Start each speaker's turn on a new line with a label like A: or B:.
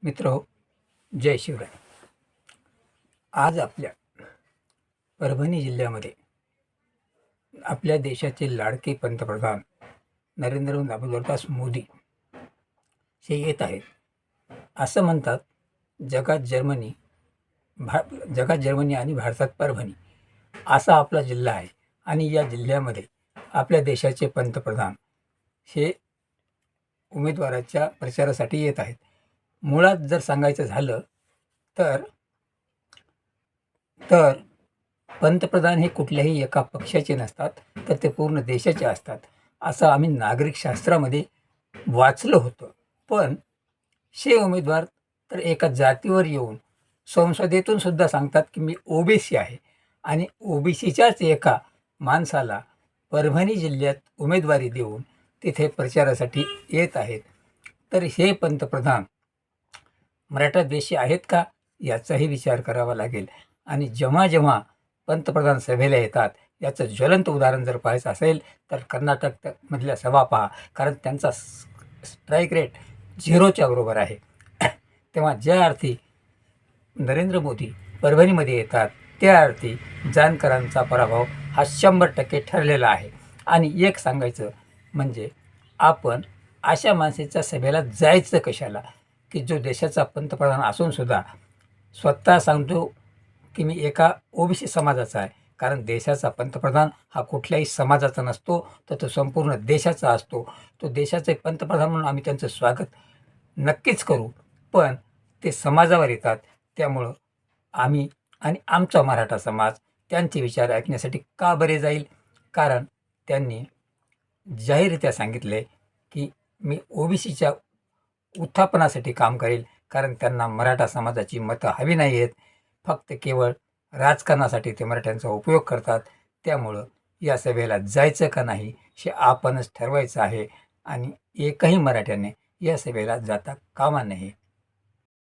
A: मित्र जय शिवराय. आज आपल्या परभणी जिल्ह्यामध्ये आपल्या देशाचे लाडके पंतप्रधान नरेंद्र दामोदरदास मोदी हे येत आहेत. असं म्हणतात जगात जर्मनी आणि भारतात परभणी असा आपला जिल्हा आहे. आणि या जिल्ह्यामध्ये आपल्या देशाचे पंतप्रधान हे उमेदवाराच्या प्रचारासाठी येत आहेत. मुळात जर सांगायचं झालं तर तर पंतप्रधान हे कुठल्याही एका पक्षाचे नसतात, तर ते पूर्ण देशाचे असतात, असं आम्ही नागरिक शास्त्रामध्ये वाचलं होतं. पण हे उमेदवार तर एका जातीवर येऊन संसदेतून सुद्धा सांगतात की मी ओबीसी आहे, आणि ओबीसीच्याच एका माणसाला परभणी जिल्ह्यात उमेदवारी देऊन तिथे प्रचारासाठी येत आहेत. तर हे पंतप्रधान मराठाद्वेषी आहेत का, याचाही विचार करावा लागेल. आणि जेव्हा जेव्हा पंतप्रधान सभेला येतात, याचं ज्वलंत उदाहरण जर पाहायचं असेल तर कर्नाटकमधल्या सभा पहा, कारण त्यांचा स्ट्राईक रेट 0च्या बरोबर आहे. तेव्हा ज्या अर्थी नरेंद्र मोदी परभणीमध्ये येतात, त्या अर्थी जानकरांचा पराभव हा 100% ठरलेला आहे. आणि एक सांगायचं म्हणजे आपण अशा माणसाच्या सभेला जायचं कशाला, की जो देशाचा पंतप्रधान असूनसुद्धा स्वतः सांगतो की मी एका ओबीसी समाजाचा आहे. कारण देशाचा पंतप्रधान हा कुठल्याही समाजाचा नसतो, तर तो संपूर्ण देशाचा असतो. तो देशाचे पंतप्रधान म्हणून आम्ही त्यांचं स्वागत नक्कीच करू, पण ते समाजावर येतात. त्यामुळं आम्ही आणि आमचा मराठा समाज त्यांचे विचार ऐकण्यासाठी का बरे जाईल? कारण त्यांनी जाहीररित्या सांगितले की मी ओबीसीच्या उत्थापनासाठी काम करेल, कारण त्यांना मराठा समाजाची मतं हवी नाही आहेत. फक्त केवळ राजकारणासाठी ते मराठ्यांचा उपयोग करतात. त्यामुळं या सभेला जायचं का नाही हे आपणच ठरवायचं आहे. आणि एकही मराठ्याने या सभेला जाता कामा नये.